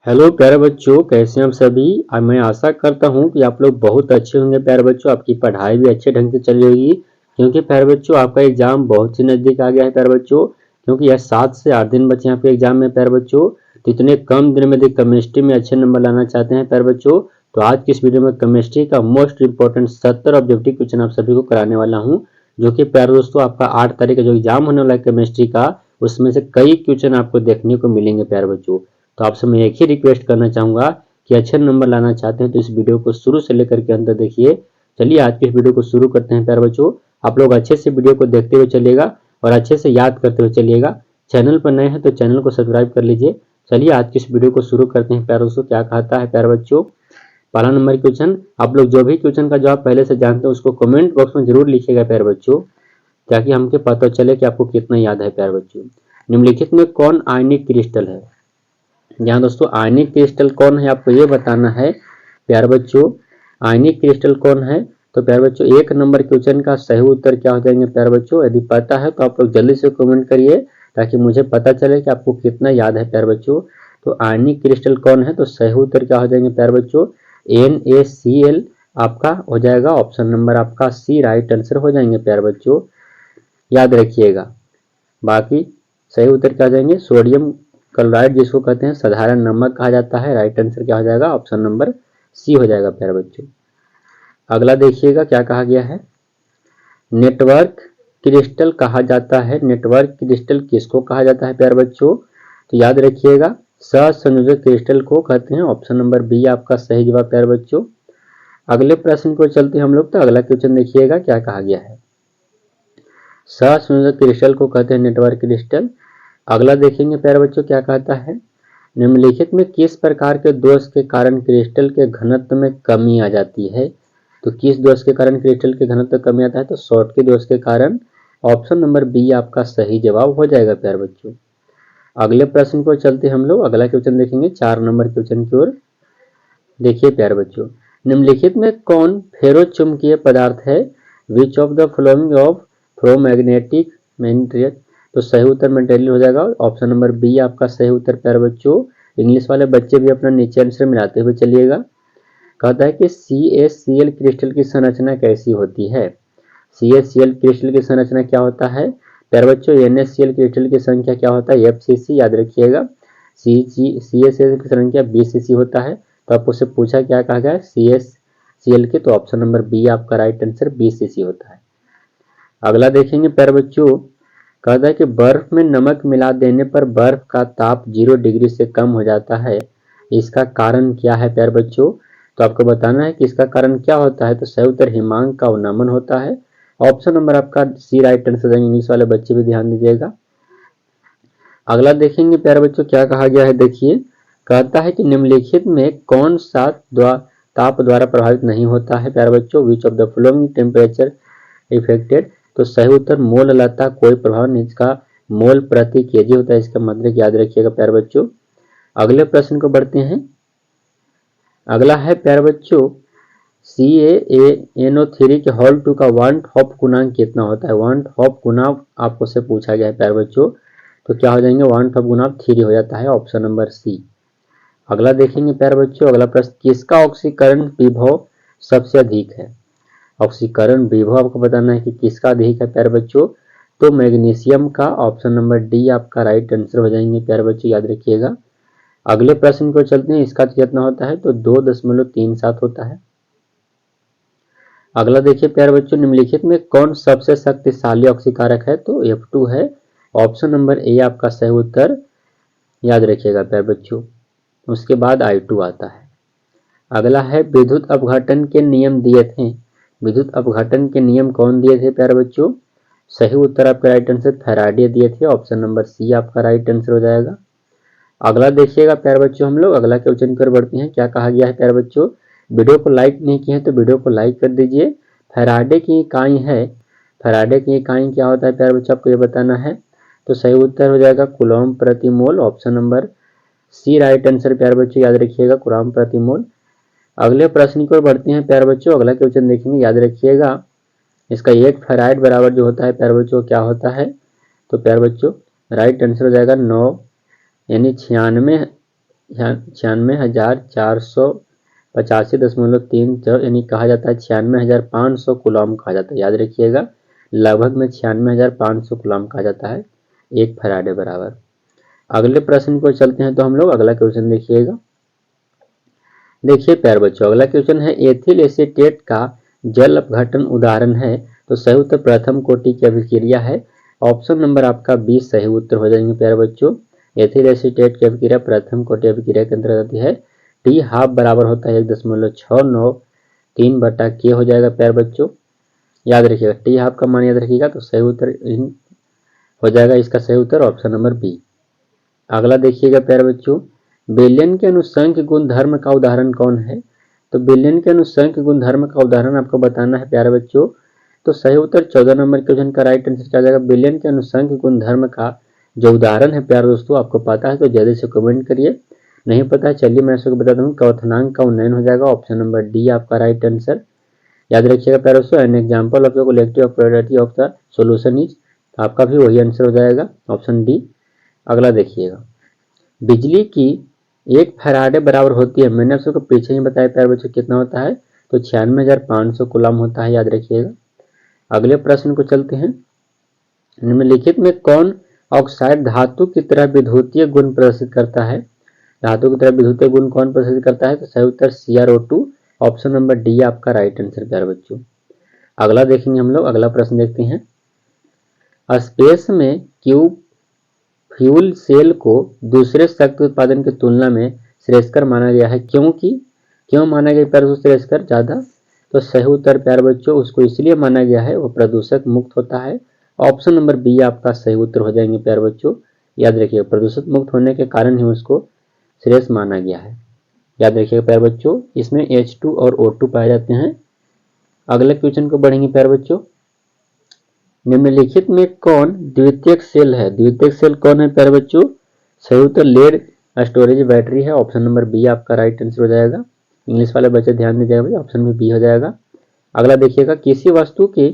Hello प्यारे बच्चों, कैसे हैं आप सभी। मैं आशा करता हूं कि आप लोग बहुत अच्छे होंगे। प्यारे बच्चों, आपकी पढ़ाई भी अच्छे ढंग से चल रही होगी, क्योंकि प्यारे बच्चों आपका एग्जाम बहुत ही नज़दीक आ गया है। प्यारे बच्चों, क्योंकि यह 7 से 8 दिन बचे यहाँ पे एग्जाम में। प्यारे बच्चों, तो इतने कम दिन में यदि केमिस्ट्री में अच्छे नंबर लाना चाहते हैं प्यारे बच्चों, तो आज की इस वीडियो में केमिस्ट्री का मोस्ट इंपॉर्टेंट 70 ऑब्जेक्टिव क्वेश्चन आप सभी को कराने वाला हूँ। जो कि प्यारे दोस्तों आपका 8 तारीख का जो एग्जाम होने वाला है केमिस्ट्री का, उसमें से कई क्वेश्चन आपको देखने को मिलेंगे प्यारे बच्चों। तो आपसे मैं एक ही रिक्वेस्ट करना चाहूँगा कि अच्छे नंबर लाना चाहते हैं तो इस वीडियो को शुरू से लेकर के अंत तक देखिए। चलिए आज के इस वीडियो को शुरू करते हैं प्यारे बच्चों। आप लोग अच्छे से वीडियो को देखते हुए चलिएगा और अच्छे से याद करते हुए चलिएगा। चैनल पर नए हैं तो चैनल को सब्सक्राइब कर लीजिए। चलिए आज की इस वीडियो को शुरू करते हैं प्यारे दोस्तों। क्या कहता है प्यारे बच्चों, पहला नंबर क्वेश्चन। आप लोग जो भी क्वेश्चन का जवाब पहले से जानते हैं उसको कमेंट बॉक्स में जरूर लिखिएगा प्यारे बच्चों, ताकि हमको पता चले कि आपको कितना याद है प्यारे बच्चों। निम्नलिखित में कौन आयनिक क्रिस्टल है। यहाँ दोस्तों आयनिक क्रिस्टल कौन है आपको ये बताना है प्यारे बच्चों। आयनिक क्रिस्टल कौन है, तो प्यारे बच्चों एक नंबर क्वेश्चन का सही उत्तर क्या हो जाएंगे प्यारे बच्चों। यदि पता है तो आप लोग जल्दी से कमेंट करिए, ताकि मुझे पता चले कि आपको कितना याद है प्यारे बच्चों। तो आयनिक क्रिस्टल कौन है, तो सही उत्तर क्या हो जाएंगे प्यारे बच्चों, NaCl आपका हो जाएगा। ऑप्शन नंबर आपका सी राइट आंसर हो जाएंगे प्यारे बच्चों, याद रखिएगा। बाकी सही उत्तर क्या हो जाएंगे, सोडियम क्लोराइड जिसको कहते हैं साधारण नमक कहा जाता है। राइट आंसर क्या हो जाएगा, ऑप्शन नंबर सी हो जाएगा प्यारे बच्चों। अगला देखिएगा क्या कहा गया है, नेटवर्क क्रिस्टल कहा जाता है। नेटवर्क क्रिस्टल किसको कहा जाता है प्यारे बच्चों, तो याद रखिएगा सहसंयोजक क्रिस्टल को कहते हैं। ऑप्शन नंबर बी आपका सही जवाब प्यारे बच्चों। अगले प्रश्न को चलते हैं हम लोग। तो अगला क्वेश्चन देखिएगा क्या कहा गया है, सहसंयोजक क्रिस्टल को कहते हैं नेटवर्क क्रिस्टल। अगला देखेंगे प्यारे बच्चों क्या कहता है, निम्नलिखित में किस प्रकार के दोष के कारण क्रिस्टल के घनत्व में कमी आ जाती है। तो किस दोष के कारण क्रिस्टल के घनत्व में कमी आता है, तो शॉर्ट के दोष के कारण। ऑप्शन नंबर बी आपका सही जवाब हो जाएगा प्यारे बच्चों। अगले प्रश्न को चलते हम लोग। अगला क्वेश्चन देखेंगे 4 नंबर क्वेश्चन की ओर। देखिए प्यारे बच्चों, निम्नलिखित में कौन फेरोचुंबकीय पदार्थ है। Which of the following of ferromagnetic material, तो सही उत्तर मेटेरियल हो जाएगा। ऑप्शन नंबर बी आपका सही उत्तर प्यारे बच्चों। इंग्लिश वाले बच्चे भी अपना नीचे आंसर मिलाते हुए चलिएगा। कहता है कि CaCl क्रिस्टल की संरचना कैसी होती है। CaCl क्रिस्टल की संरचना क्या होता है प्यारे बच्चों। NaCl क्रिस्टल की संख्या क्या होता है, FCC याद रखिएगा। CaCl की संख्या BCC होता है। तो आपको से पूछा क्या कहा गया CaCl के, तो ऑप्शन नंबर बी आपका राइट आंसर BCC होता है। अगला देखेंगे प्यारे बच्चों, कहता है कि बर्फ में नमक मिला देने पर बर्फ का ताप 0 डिग्री से कम हो जाता है। इसका कारण क्या है प्यारे बच्चों, तो आपको बताना है कि इसका कारण क्या होता है। तो सही उत्तर हिमांक का अवनमन होता है। ऑप्शन नंबर आपका सी राइट आंसर। इंग्लिश वाले बच्चे भी ध्यान दीजिएगा। अगला देखेंगे प्यारे बच्चों क्या कहा गया है। देखिए, कहता है कि निम्नलिखित में कौन सा ताप द्वारा प्रभावित नहीं होता है प्यारे बच्चों। विच of the following temperature affected, तो सही उत्तर मोल लता कोई प्रभाव नहीं, इसका मोल प्रति केजी होता है। इसका मतलब याद रखिएगा प्यारे बच्चों। अगले प्रश्न को बढ़ते हैं। अगला है प्यारे बच्चों, CaNO3 के होल 2 का वांट हॉप गुणांक कितना होता है। वांट हॉप गुणांक आपको से पूछा गया है प्यारे बच्चों, तो क्या हो जाएंगे, वांट हॉप गुणांक 3 हो जाता है। Option number C. अगला देखेंगे प्यारे बच्चों। अगला प्रश्न, किसका ऑक्सीकरण विभव सबसे अधिक है। ऑक्सीकरण विभव आपको बताना है कि किसका अधिक है प्यारे बच्चों, तो मैग्नीशियम का। ऑप्शन नंबर डी आपका राइट आंसर हो जाएंगे प्यारे बच्चों, याद रखिएगा। अगले प्रश्न को चलते हैं। इसका कितना होता है, तो 2.37 होता है। अगला देखिए प्यारे बच्चों, निम्नलिखित में कौन सबसे शक्तिशाली ऑक्सीकारक है, तो F2 है। ऑप्शन नंबर ए आपका सही उत्तर, याद रखिएगा प्यारे बच्चों। उसके बाद I2 आता है। अगला है विद्युत अपघटन के नियम दिए थे। विद्युत अपघटन के नियम कौन दिए थे प्यारे बच्चों, सही उत्तर आपका राइट आंसर फैराडे दिए थे। ऑप्शन नंबर सी आपका राइट आंसर हो जाएगा। अगला देखिएगा प्यारे बच्चों, हम लोग अगला क्वेश्चन पर बढ़ते हैं। क्या कहा गया है प्यारे बच्चों, वीडियो को लाइक नहीं किए हैं तो वीडियो को लाइक कर दीजिए। फैराडे की इकाई है, फैराडे की इकाई क्या होता है प्यारे बच्चों, आपको ये बताना है। तो सही उत्तर हो जाएगा कूलॉम प्रति मोल। Option number C right answer प्यारे बच्चों, याद रखिएगा कूलॉम प्रति मोल। अगले प्रश्न की ओर बढ़ते हैं प्यारे बच्चों। अगला क्वेश्चन देखेंगे, याद रखिएगा। इसका 1 फेराइड बराबर जो होता है प्यारे बच्चों क्या होता है, तो प्यारे बच्चों राइट आंसर हो जाएगा 9 यानी 96 96,485.34 यानी कहा जाता है 96,500 कूलॉम कहा जाता है। याद रखिएगा, लगभग में 96,500 कूलॉम कहा जाता है 1 फैराडे बराबर। अगले प्रश्न को चलते हैं तो हम लोग अगला क्वेश्चन देखिएगा। देखिए प्यारे बच्चों, अगला क्वेश्चन है एथिल एसीटेट का जल अपघटन उदाहरण है। तो सही उत्तर प्रथम कोटि की अभिक्रिया है। ऑप्शन नंबर आपका 20 सही उत्तर हो जाएंगे प्यारे बच्चों। एथिल एसीटेट की अभिक्रिया प्रथम कोटि अभिक्रिया के अंतर्गत आती है। टी हाफ बराबर होता है 1.693 हो जाएगा प्यारे बच्चों। याद रखिएगा, टी हाफ का मान याद रखिएगा। तो सही उत्तर हो जाएगा इसका सही उत्तर ऑप्शन नंबर बी। अगला देखिएगा प्यारे बच्चों, बेलियन के अनुसंख्य गुणधर्म का उदाहरण कौन है। तो बेलियन के अनुसंख्य गुणधर्म का उदाहरण आपको बताना है प्यारे बच्चों। तो सही उत्तर 14 नंबर क्वेश्चन का राइट आंसर क्या जाएगा। बेलियन के अनुसंख्य गुणधर्म का जो उदाहरण है प्यारे दोस्तों, आपको पता है तो जल्दी से कमेंट करिए। नहीं पता है चलिए मैं आपको बता दूं, क्वथनांक का उन्नयन हो जाएगा। ऑप्शन नंबर डी आपका राइट आंसर। याद रखिएगा प्यारे दोस्तों, an example of the collective probability of the solution is, आपका भी वही आंसर हो जाएगा ऑप्शन डी। अगला देखिएगा, बिजली की 1 फैराडे बराबर होती है, मैंने आप सबको पीछे ही बताया प्यारे बच्चों कितना होता है। तो 96,500 कूलम होता है। याद रखिएगा। अगले प्रश्न को चलते हैं। निम्नलिखित में कौन ऑक्साइड धातु की तरह विद्युतीय गुण प्रदर्शित करता है। धातु की तरह विद्युतीय गुण कौन प्रदर्शित करता है। तो सही उत्तर CrO2 ऑप्शन नंबर डी आपका राइट आंसर प्यारे बच्चों। अगला देखेंगे हम लोग, अगला प्रश्न देखते हैं। स्पेस में क्यूब फ्यूल सेल को दूसरे शक्ति उत्पादन की तुलना में श्रेयस्कर माना गया है, क्यों माना गया प्यारे दोस्तों श्रेयस्कर ज्यादा। तो सही उत्तर प्यारे बच्चों, उसको इसलिए माना गया है वो प्रदूषक मुक्त होता है। ऑप्शन नंबर बी आपका सही उत्तर हो जाएंगे प्यारे बच्चों। याद रखिए, प्रदूषक मुक्त होने के कारण ही उसको श्रेष्ठ माना गया है। याद रखिएगा प्यारे बच्चों, इसमें H2 और O2 पाए जाते हैं। अगले क्वेश्चन को बढ़ेंगे प्यारे बच्चों। निम्नलिखित में कौन द्वितीयक सेल है। द्वितीयक सेल कौन है प्यारे बच्चों। सही उत्तर लेड स्टोरेज बैटरी है। ऑप्शन नंबर बी आपका राइट आंसर हो जाएगा। इंग्लिश वाले बच्चे ध्यान दीजिएगा भाई, ऑप्शन में बी हो जाएगा। अगला देखिएगा, किसी वस्तु की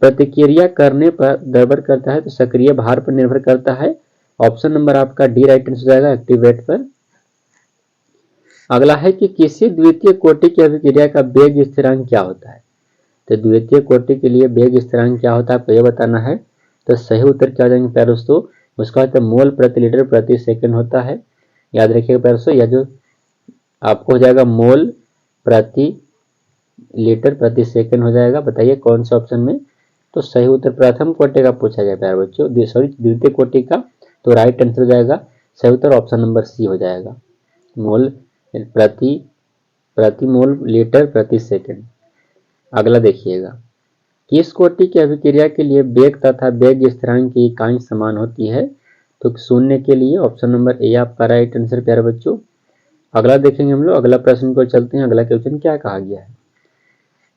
प्रतिक्रिया करने पर निर्भर करता है तो सक्रिय भार पर निर्भर करता है। ऑप्शन नंबर आपका डी राइट आंसर हो जाएगा, एक्टिवेट पर। अगला है कि किसी द्वितीय कोटि की अभिक्रिया का वेग स्थिरांक क्या होता है। तो द्वितीय कोटि के लिए वेग स्थिरांक क्या होता है आपको यह बताना है। तो सही उत्तर क्या हो जाएंगे प्यारे दोस्तों, उसका होता है मोल प्रति लीटर प्रति सेकंड होता है। याद रखिएगा प्यारे दोस्तों, यह जो आपको हो जाएगा मोल प्रति लीटर प्रति सेकंड हो जाएगा। बताइए कौन सा ऑप्शन में। तो सही उत्तर प्रथम कोटि का पूछा गया प्यारे बच्चों, सॉरी द्वितीय कोटि का। तो राइट आंसर हो जाएगा सही उत्तर ऑप्शन नंबर सी हो जाएगा, मोल प्रति मोल लीटर प्रति सेकंड। अगला देखिएगा, किस कोटि की अभिक्रिया के लिए वेग तथा वेग स्थिरांक की इकाई समान होती है। तो शून्य के लिए ऑप्शन नंबर ए आपका राइट आंसर प्यारे बच्चों। अगला देखेंगे हम लोग, अगला प्रश्न को चलते हैं। अगला क्वेश्चन क्या कहा गया है।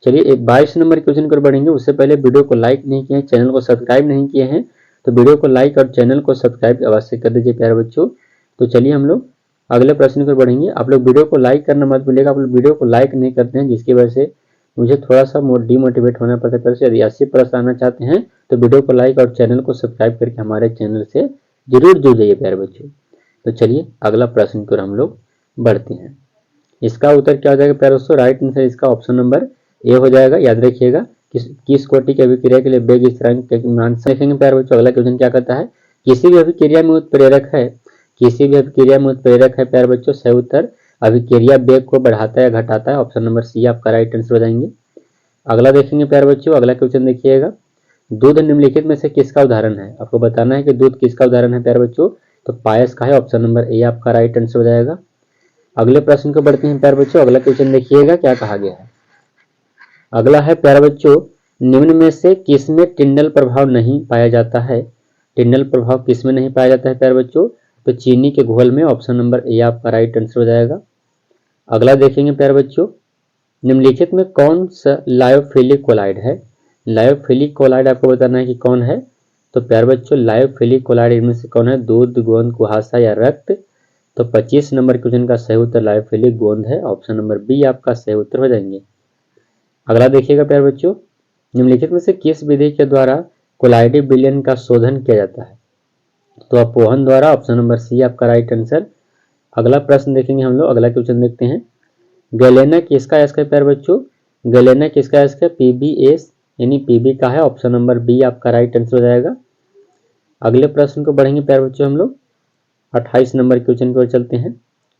चलिए 22 नंबर क्वेश्चन पर बढ़ेंगे। उससे पहले वीडियो को लाइक नहीं किए हैं, चैनल को सब्सक्राइब नहीं किए हैं तो वीडियो को लाइक और चैनल को सब्सक्राइब अवश्य कर दीजिए प्यारे बच्चों। तो चलिए हम लोग अगले प्रश्न पर बढ़ेंगे। आप लोग वीडियो को लाइक करना मत भूलिएगा, आप लोग वीडियो को लाइक नहीं करते हैं जिसकी वजह से मुझे थोड़ा सा डिमोटिवेट होना पड़ता है। यदि 80 प्लस आना चाहते हैं तो वीडियो को लाइक और चैनल को सब्सक्राइब करके हमारे चैनल से जरूर जुड़ जाइए प्यारे बच्चों। तो चलिए अगला प्रश्न पर हम लोग बढ़ते हैं। इसका उत्तर क्या हो जाएगा प्यारे दोस्तों, राइट आंसर इसका ऑप्शन नंबर ए हो जाएगा। याद रखिएगा, किस कोटि की अभिक्रिया के लिए वेग स्थिरांक के मान से देखेंगे प्यारे बच्चों। अगला क्वेश्चन क्या कहता है, किसी भी अभिक्रिया में उत्प्रेरक है प्यारे बच्चों। सही उत्तर अभिक्रिया वेग को बढ़ाता है या घटाता है। ऑप्शन नंबर सी आपका राइट आंसर हो जाएंगे। अगला देखेंगे प्यारे बच्चों, अगला क्वेश्चन देखिएगा, दूध निम्नलिखित में से किसका उदाहरण है। आपको बताना है कि दूध किसका उदाहरण है प्यारे बच्चों। तो पायस का है। ऑप्शन नंबर ए आपका राइट आंसर हो जाएगा। अगले प्रश्न को बढ़ते हैं प्यारे बच्चों। अगला क्वेश्चन देखिएगा क्या कहा गया है। अगला है प्यारे बच्चों, निम्न में से किसमें टिंडल प्रभाव नहीं पाया जाता है। टिंडल प्रभाव किसमें नहीं पाया जाता है प्यारे बच्चों। तो चीनी के घोल में। ऑप्शन नंबर ए आपका राइट आंसर हो जाएगा। अगला देखेंगे प्यारे बच्चों, निम्नलिखित में कौन सा लायोफिलिक कोलाइड है। लायोफिलिक कोलाइड आपको बताना है कि कौन है। तो प्यारे बच्चों लायोफिलिक कोलाइड इनमें से कौन है, दूध, गोंद, कुहासा या रक्त। तो 25 नंबर क्वेश्चन का सही उत्तर लायोफिलिक गोंद है। ऑप्शन नंबर बी आपका सही उत्तर हो जाएंगे। अगला देखिएगा प्यारे बच्चों, निम्नलिखित में से किस विधि के द्वारा कोलाइडी विलयन का शोधन किया जाता है। तो अपोहन द्वारा। ऑप्शन नंबर सी आपका राइट आंसर। अगला प्रश्न देखेंगे हम लोग, अगला क्वेश्चन देखते हैं। गैलेना किसका अयस्क है प्यारे बच्चों? गैलेना किसका अयस्क है? PbS यानी Pb का है। ऑप्शन नंबर बी आपका राइट आंसर हो जाएगा। अगले प्रश्न को बढ़ेंगे प्यारे बच्चों हम लोग, 28 नंबर क्वेश्चन की ओर चलते हैं।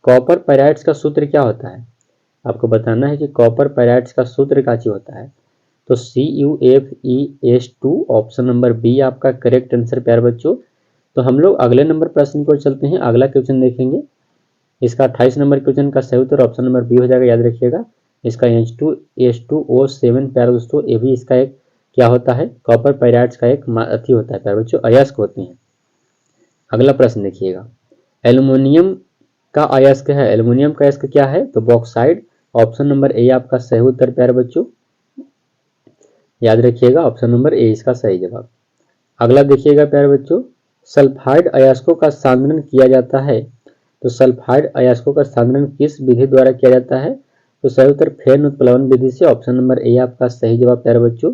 कॉपर पायराइड्स का सूत्र क्या होता है? आपको बताना है कि कॉपर पायराइड्स का सूत्र क्या चीज होता है। तो CuFeS2 ऑप्शन नंबर बी आपका करेक्ट आंसर प्यारे बच्चों। तो हम लोग अगले नंबर प्रश्न की ओर चलते हैं। अगला क्वेश्चन देखेंगे, इसका 28 नंबर क्वेश्चन का सही उत्तर ऑप्शन नंबर बी हो जाएगा, याद रखिएगा। इसका H2SO7 प्यारे दोस्तों, ये भी इसका एक क्या होता है? कॉपर पायराइड्स का एक अति होता है प्यारे बच्चों, अयस्क होते हैं। अगला प्रश्न देखिएगा, एल्युमिनियम का अयस्क है। एल्युमिनियम का अयस्क क्या है? तो बॉक्साइड। ऑप्शन नंबर ए आपका सही उत्तर प्यारे बच्चों, याद रखिएगा। ऑप्शन नंबर ए इसका सही जवाब। अगला देखिएगा प्यारे बच्चों, सल्फाइड अयस्कों का सांद्रण किया जाता है। तो सल्फाइड अयस्कों का सांद्रण किस विधि द्वारा किया जाता है? तो सही उत्तर फेन उत्प्लवन विधि से। ऑप्शन नंबर ए आपका सही जवाब प्यारे बच्चों।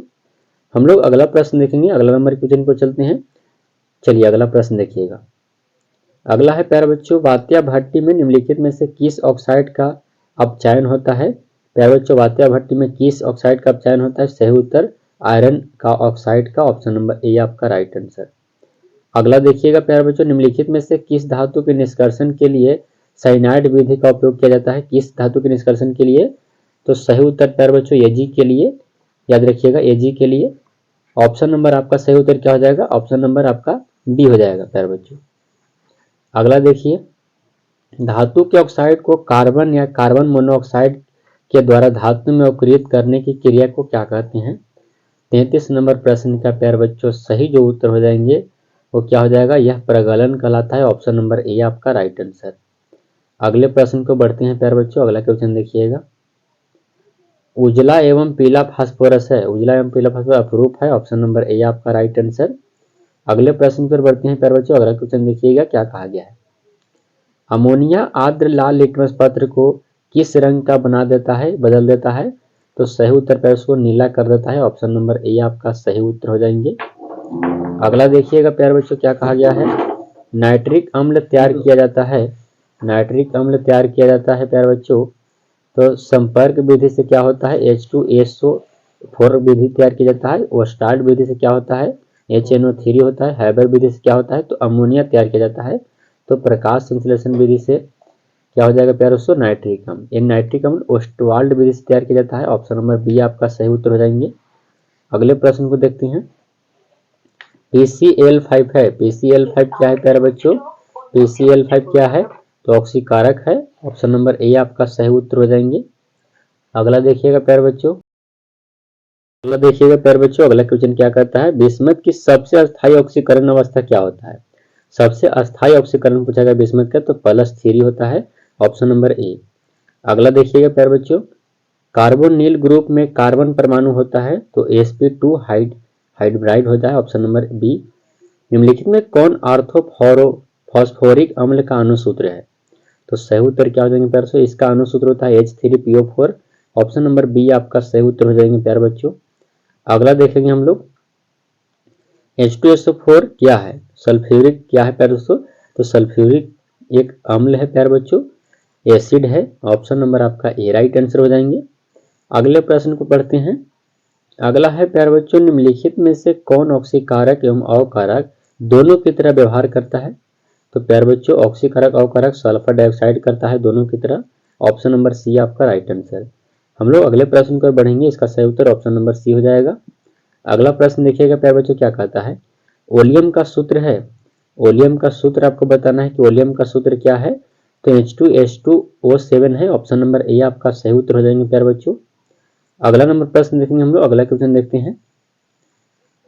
हम लोग अगला प्रश्न देखेंगे, अगला नंबर क्वेश्चन को चलते हैं। चलिए अगला प्रश्न देखिएगा। अगला है प्यारे बच्चों, वात्या भट्टी में निम्नलिखित में से किस ऑक्साइड का अपचयन होता है? प्यारे बच्चों, वात्या भट्टी में किस ऑक्साइड का अपचयन होता है? सही उत्तर आयरन का ऑक्साइड का। ऑप्शन नंबर ए आपका राइट आंसर। अगला देखिएगा प्यारे बच्चों, निम्नलिखित में से किस धातु के निष्कर्षण के लिए साइनाइड विधि का उपयोग किया जाता है? किस धातु के निष्कर्षण के लिए? तो सही उत्तर प्यारे बच्चों Ag के लिए, याद रखिएगा Ag के लिए। ऑप्शन नंबर आपका सही उत्तर क्या हो जाएगा? ऑप्शन नंबर आपका बी हो जाएगा प्यारे बच्चों। अगला देखिए, धातु के ऑक्साइड को कार्बन या कार्बन मोनोऑक्साइड के द्वारा धातु में अपघृत करने की क्रिया को क्या कहते हैं? 33 नंबर प्रश्न का प्यारे बच्चों सही जो उत्तर हो जाएंगे वो क्या हो जाएगा? यह प्रगलन कहलाता है। ऑप्शन नंबर ए आपका राइट आंसर। अगले प्रश्न को बढ़ते हैं प्यारे बच्चों। अगला क्वेश्चन देखिएगा, उजला एवं पीला फास्फोरस है। उजला एवं पीला फास्फोरस अपरूप है। ऑप्शन नंबर ए आपका राइट आंसर। अगले प्रश्न पर बढ़ते हैं प्यारे बच्चों। अगला क्वेश्चन देखिएगा क्या कहा गया है। अमोनिया आर्द्र लाल लिटमस पत्र को किस रंग का बना देता है, बदल देता है? तो सही उत्तर प्यारे उसको नीला कर देता है। ऑप्शन नंबर ए आपका सही उत्तर हो जाएंगे। अगला देखिएगा प्यारे बच्चों क्या कहा गया है, नाइट्रिक अम्ल तैयार किया जाता है। नाइट्रिक अम्ल तैयार किया जाता है प्यारे बच्चों, तो संपर्क विधि से क्या होता है? H2SO4 विधि तैयार किया जाता है। ओस्टाल्ड विधि से क्या होता है? HNO3 होता है। हैबर विधि से क्या होता है? तो अमोनिया तैयार किया जाता है। तो प्रकाश संश्लेषण विधि से क्या हो जाएगा प्यारे दोस्तों? नाइट्रिक अम्ल। ये नाइट्रिक अम्ल ओस्टवाल्ड विधि से तैयार किया जाता है। ऑप्शन नंबर बी आपका सही उत्तर हो जाएंगे। अगले प्रश्न को देखते हैं, PCl5 है। PCl5 क्या है प्यारे बच्चों? PCl5 क्या है? तो ऑक्सीकारक है। ऑप्शन नंबर ए आपका सही उत्तर हो जाएंगे। अगला देखिएगा प्यारे बच्चों, अगला देखिएगा प्यारे बच्चों, अगला क्वेश्चन क्या कहता है, बिस्मथ की सबसे अस्थायी ऑक्सीकरण अवस्था क्या होता है? सबसे अस्थायी ऑक्सीकरण पूछा गया बिस्मथ का, तो +3 होता है। Option number A. अगला देखिएगा प्यारे बच्चों, कार्बोनिल ग्रुप में कार्बन परमाणु होता है, तो sp2 हाइड्राइड होता है। Option number B. निम्नलिखित में कौन ऑर्थोफॉस्फोरिक अम्ल का अणुसूत्र है? तो सही उत्तर क्या हो जाएंगे प्यारे बच्चों? इसका अणुसूत्र होता है H3PO4। ऑप्शन नंबर बी आपका सही उत्तर हो जाएंगे प्यारे बच्चों। अगला देखेंगे हम लोग, H2SO4 क्या है? सल्फ्यूरिक क्या है प्यारे दोस्तों? तो सल्फ्यूरिक एक अम्ल है प्यारे बच्चों, एसिड है। ऑप्शन नंबर आपका ए राइट आंसर हो जाएंगे। अगले प्रश्न को पढ़ते हैं। अगला है प्यारे बच्चों, निम्नलिखित में से कौन ऑक्सीकारक एवं अवकारक दोनों की तरह व्यवहार करता है? तो प्यारे बच्चों, ऑक्सीकारक अवकारक सल्फर डाइऑक्साइड करता है दोनों की तरह। ऑप्शन नंबर सी आपका राइट आंसर। हम लोग अगले प्रश्न पर बढ़ेंगे, इसका सही उत्तर ऑप्शन नंबर सी हो जाएगा। अगला प्रश्न देखिएगा प्यारे बच्चों क्या कहता है, ओलियम का सूत्र है। ओलियम का सूत्र आपको बताना है कि ओलियम का सूत्र क्या है? तो H2SO7 है। ऑप्शन नंबर ए आपका सही उत्तर हो जाएंगे प्यारे बच्चों। अगला नंबर प्रश्न देखेंगे हम लोग। अगला क्वेश्चन देखते हैं,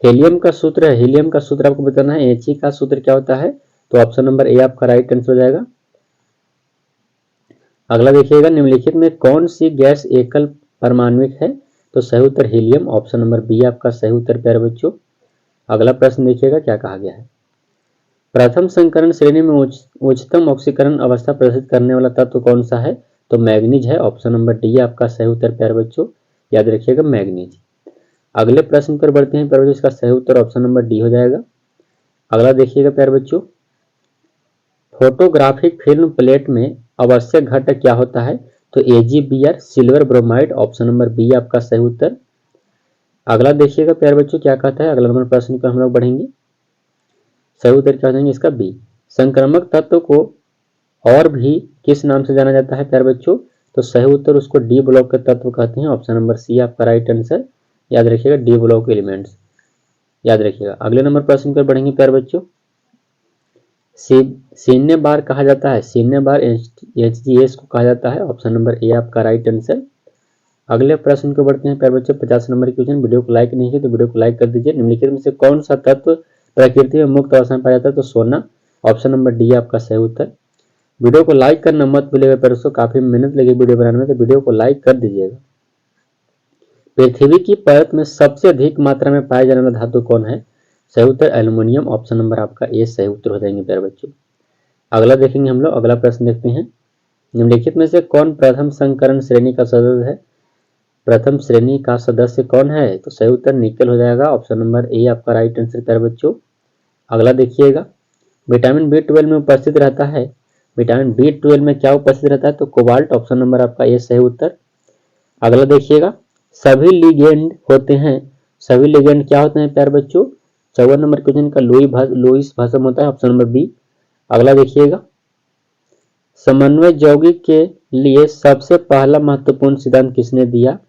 हीलियम का सूत्र है। हीलियम का सूत्र आपको बताना है। He का सूत्र क्या होता है? तो ऑप्शन नंबर ए आपका राइट आंसर हो जाएगा। अगला देखिएगा, निम्नलिखित में कौन सी गैस एकल परमाणुक है? तो सही उत्तर हीलियम। ऑप्शन नंबर बी आपका सही उत्तर प्यारे बच्चों। अगला प्रश्न देखिएगा क्या कहा गया है, प्रथम संकरण श्रेणी में उच्चतम ऑक्सीकरण अवस्था प्रदर्शित करने वाला तत्व कौन सा है? तो मैग्नीज है। ऑप्शन नंबर डी आपका सही उत्तर प्यारे बच्चों, याद रखिएगा मैग्नीज। अगले प्रश्न पर बढ़ते हैं प्यारे बच्चों, इसका सही उत्तर ऑप्शन नंबर डी हो जाएगा। अगला देखिएगा प्यारे बच्चों, फोटोग्राफिक फिल्म प्लेट में आवश्यक घटक क्या होता है? तो AgBr silver bromide, option number B आपका सही उत्तर। अगला देखिएगा प्यारे बच्चों क्या कहता है, अगला नंबर प्रश्न को हम लोग बढ़ेंगे। सही उत्तर क्या हो जाएंगे इसका बी। संक्रामक तत्व को और भी किस नाम से जाना जाता है प्यारे बच्चों? तो सही उत्तर उसको डी ब्लॉक के तत्व कहते हैं, ऑप्शन नंबर सी आपका राइट आंसर। याद रखिएगा डी ब्लॉक एलिमेंट्स, याद रखिएगा। अगले नंबर प्रश्न पर बढ़ेंगे प्यारे बच्चों। शून्य बार कहा जाता है, शून्य बार HGS को कहा जाता है, ऑप्शन नंबर ए आपका राइट आंसर। अगले प्रश्न को बढ़ते हैं प्यारे बच्चों, 50 नंबर की क्वेश्चन। वीडियो को लाइक नहीं किया तो वीडियो को लाइक कर दीजिए। निम्नलिखित में से कौन सा तत्व प्रकृति में मुक्त अवस्था में पाया जाता है? तो सोना, ऑप्शन नंबर डी आपका सही उत्तर। वीडियो को लाइक करना मत भूलिएगा प्यारे दोस्तों, काफी मेहनत लगी वीडियो बनाने में, तो वीडियो को लाइक कर दीजिएगा। पृथ्वी की परत में सबसे अधिक मात्रा में पाया जाने वाला धातु कौन है? सही उत्तर एल्युमिनियम, ऑप्शन नंबर आपका ए सही उत्तर हो जाएंगे प्यारे बच्चों। अगला देखेंगे हम लोग, अगला प्रश्न देखते हैं। निम्नलिखित में से कौन प्रथम संकरण श्रेणी का सदस्य है? प्रथम श्रेणी का सदस्य कौन है? तो सही उत्तर निकेल हो जाएगा, ऑप्शन नंबर ए आपका राइट आंसर प्यारे बच्चों। अगला देखिएगा, विटामिन B12 में उपस्थित रहता है, विटामिन B12 में क्या उपस्थित रहता है? तो कोबाल्ट, ऑप्शन नंबर आपका ए सही उत्तर। अगला देखिएगा, सभी लिगेंड होते हैं, सभी लिगेंड क्या होते हैं प्यारे बच्चों? 54 नंबर क्वेश्चन का लुईस भाषम होता है, ऑप्शन नंबर बी। अगला देखिएगा, समन्वय यौगिक के लिए सबसे पहला महत्वपूर्ण सिद्धांत किसने दिया?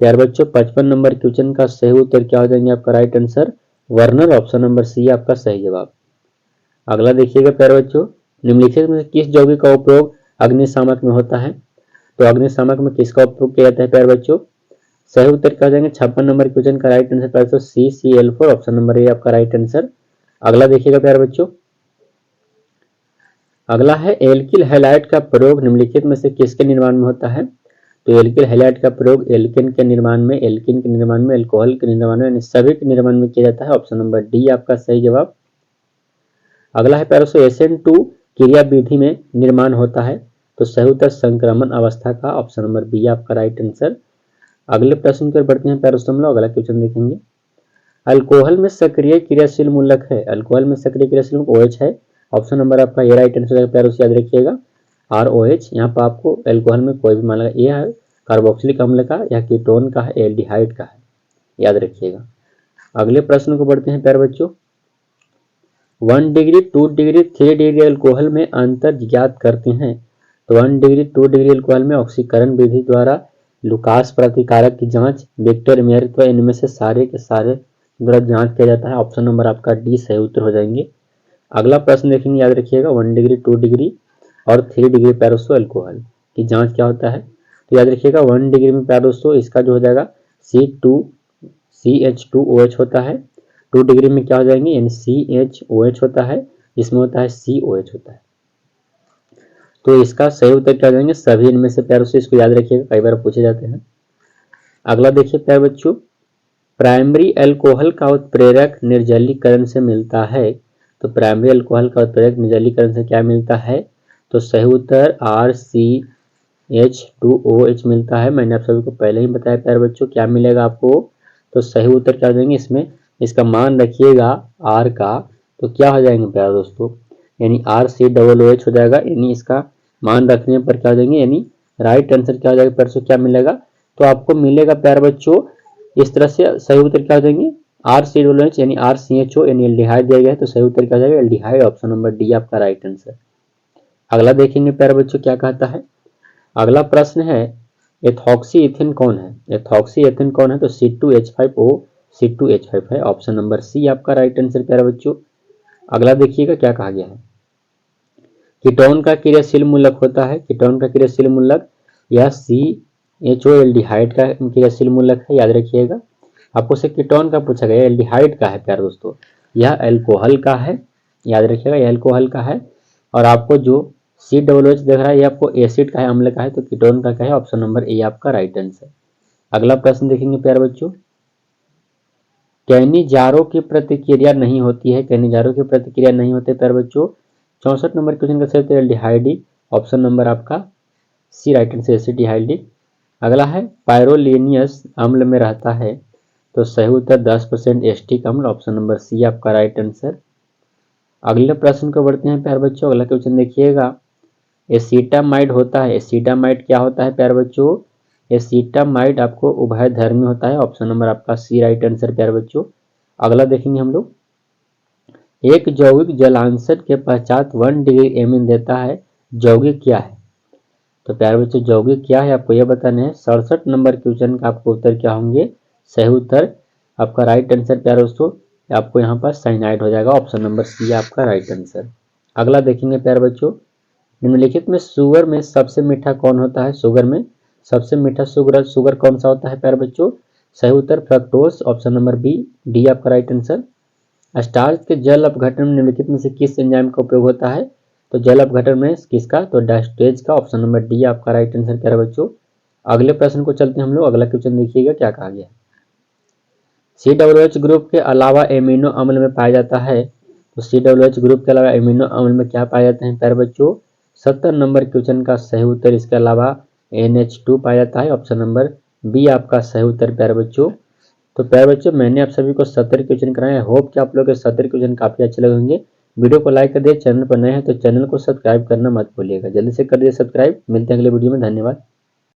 प्यारे बच्चों 55 नंबर क्वेश्चन का सही उत्तर क्या हो जाएंगे आपका right answer? Werner, option number C आपका सही जवाब। अगला देखिएगा प्यारे बच्चों, निम्नलिखित में किस यौगिक का उपयोग अग्निशामक में होता है? तो अग्निशामक में किसका उपयोग किया जाता है प्यारे बच्चों? सही उत्तर क्या हो जाएंगे 56 नंबर क्वेश्चन का राइट आंसर प्यारे बच्चों CCl4, ऑप्शन नंबर ए आपका राइट आंसर। अगला देखिएगा प्यारे बच्चों, अगला है एल्किल हैलाइड का प्रयोग निम्नलिखित में से किसके निर्माण में होता है? तो एल्किल हैलाइड का प्रयोग एल्केन के निर्माण में, एल्किन के निर्माण में, एल्कोहल के निर्माण में, सभी के निर्माण में किया जाता है, ऑप्शन नंबर डी आपका सही जवाब। अगला है प्यारे बच्चों SN2 क्रिया विधि में निर्माण होता है, तो सही उत्तर संक्रमण अवस्था का, ऑप्शन नंबर बी आपका राइट आंसर। अगले प्रश्न पर बढ़ते हैं प्यारे दोस्तों, हम लोग अगला क्वेश्चन देखेंगे। अल्कोहल में सक्रिय क्रियाशील मूलक है, अल्कोहल में सक्रिय क्रियाशील OH है, ऑप्शन नंबर आपका ए राइट आंसर प्यारे दोस्तों, याद रखिएगा ROH। यहाँ पर आपको अल्कोहल में कोई भी मान लेगा, ये है कार्बोक्सिलिक अम्ल का या कीटोन का है, एल्डिहाइड का है, याद रखिएगा। अगले प्रश्न को बढ़ते हैं प्यारे बच्चों, 1 डिग्री 2 डिग्री 3 डिग्री अल्कोहल में अंतर ज्ञात करते हैं, तो 1 डिग्री 2 डिग्री अल्कोहल में ऑक्सीकरण विधि द्वारा लुकास प्रतिकारक की जांच, विक्टर मेयर, इनमें से सारे के सारे द्वारा जांच किया जाता है, ऑप्शन नंबर आपका डी सही उत्तर हो जाएंगे। अगला प्रश्न देखेंगे, याद रखिएगा 1 डिग्री 2 डिग्री और 3 डिग्री प्यारे दोस्तों अल्कोहल की जांच क्या होता है? तो याद रखिएगा 1 डिग्री में प्यारे दोस्तों इसका जो हो जाएगा CH2OH होता है, 2 डिग्री में क्या हो जाएंगे यानी CHOH होता है, इसमें होता है COH होता है, तो इसका सही उत्तर क्या हो जाएंगे? सभी इनमें से प्यारे दोस्तों, इसको याद रखिएगा, कई बार पूछे जाते हैं। अगला देखिए प्यारे बच्चों, प्राइमरी अल्कोहल का उत्प्रेरक निर्जलीकरण से मिलता है, तो प्राइमरी अल्कोहल का उत्प्रेरक निर्जलीकरण से क्या मिलता है? तो सही उत्तर RCH2OH मिलता है। मैंने आप सभी को पहले ही बताया प्यारे बच्चों क्या मिलेगा आपको, तो सही उत्तर क्या हो जाएंगे इसमें, इसका मान रखिएगा R का, तो क्या हो जाएंगे प्यारे दोस्तों, यानी RCOOH हो जाएगा, यानी इसका मान रखने पर क्या हो जाएंगे, यानी राइट आंसर क्या हो जाएगा प्यारे दोस्तों, क्या मिलेगा? तो आपको मिलेगा प्यारे बच्चों इस तरह से, सही उत्तर क्या हो जाएंगे RCOOH यानी RCHO यानी एल्डिहाइड दिया गया है, तो सही उत्तर क्या हो जाएगा एल्डिहाइड, ऑप्शन नंबर डी आपका राइट आंसर। अगला देखेंगे प्यारे बच्चों क्या कहता है। अगला प्रश्न है, एथॉक्सी एथेन कौन है? एथॉक्सी एथेन कौन है? तो C2H5O C2H5 है, ऑप्शन नंबर सी आपका राइट आंसर प्यारे बच्चों। अगला देखिएगा क्या कहा गया है, कीटोन का क्रियाशील मूलक होता है, कीटोन का क्रियाशील मूलक या CHO एल्डिहाइड का क्रियाशील मूलक है, याद रखिएगा। आपको से कीटोन का पूछा गया, एल्डिहाइड का है प्यारे दोस्तों, यह अल्कोहल का है, याद रखिएगा यह अल्कोहल का है। और आपको जो COOH देख रहा है ये आपको एसिड का है, अम्ल का है, तो कीटोन का क्या है, ऑप्शन नंबर ए आपका राइट आंसर। अगला प्रश्न देखेंगे प्यारे बच्चों, कैनिजारो की प्रतिक्रिया नहीं होती है, कैनिजारो की प्रतिक्रिया नहीं होती प्यारे बच्चों। 64 नंबर क्वेश्चन का सही उत्तर एल्डिहाइड, ऑप्शन नंबर आपका सी राइट आंसर एसिडिहाइड। अगला है पायरोलिनियस अम्ल में रहता है, तो सही उत्तर 10% एस्टिक अम्ल, ऑप्शन नंबर सी आपका राइट आंसर। अगले प्रश्न को बढ़ते हैं प्यारे बच्चों, अगला क्वेश्चन देखिएगा, एसिटामाइड होता है। एसिटामाइड क्या होता है प्यारे बच्चों? एसिटामाइड आपको उभयधर्मी होता है। ऑप्शन नंबर आपका सी राइट आंसर प्यारे बच्चों। अगला देखेंगे हम लोग, एक यौगिक जलांश के पश्चात 1 डिग्री एमिन देता है, यौगिक क्या है? तो प्यारे बच्चों यौगिक क्या है आपको यह बताना है। 67 नंबर क्वेश्चन का आपको उत्तर क्या होंगे? सही उत्तर आपका राइट आंसर प्यारे दोस्तों आपको यहाँ पर साइनाइड हो जाएगा। ऑप्शन नंबर सी आपका राइट आंसर। अगला देखेंगे प्यारे बच्चों, निम्नलिखित में शुगर में सबसे मीठा कौन होता है? शुगर में सबसे मीठा शुगर कौन सा होता है प्यारे बच्चों? सही उत्तर फ्रक्टोज। ऑप्शन नंबर बी डी आपका राइट आंसर। स्टार्च के जल अपघटन में निम्नलिखित में से किस एंजाइम का उपयोग होता है? तो जल अपघटन में किसका? तो डायस्टेज का। ऑप्शन नंबर डी आपका राइट आंसर प्यारे बच्चों। अगले प्रश्न को चलते हैं हम लोग। अगला क्वेश्चन देखिएगा क्या कहा गया है। COOH ग्रुप के अलावा एमिनो अम्ल में पाया जाता है, तो COOH ग्रुप के अलावा एमिनो अम्ल में क्या पाया जाता है प्यारे बच्चों? 70 नंबर क्वेश्चन का सही उत्तर इसके अलावा NH2 पाया जाता है। ऑप्शन नंबर बी आपका सही उत्तर प्यारे बच्चों। तो प्यारे बच्चों मैंने आप सभी को 70 क्वेश्चन कराए। होप कि आप लोग के 70 क्वेश्चन काफी अच्छे लगे होंगे। वीडियो को लाइक कर दिए, चैनल पर नए हैं तो चैनल को सब्सक्राइब करना मत भूलिएगा। जल्दी से कर दिए सब्सक्राइब। मिलते हैं अगले वीडियो में, धन्यवाद।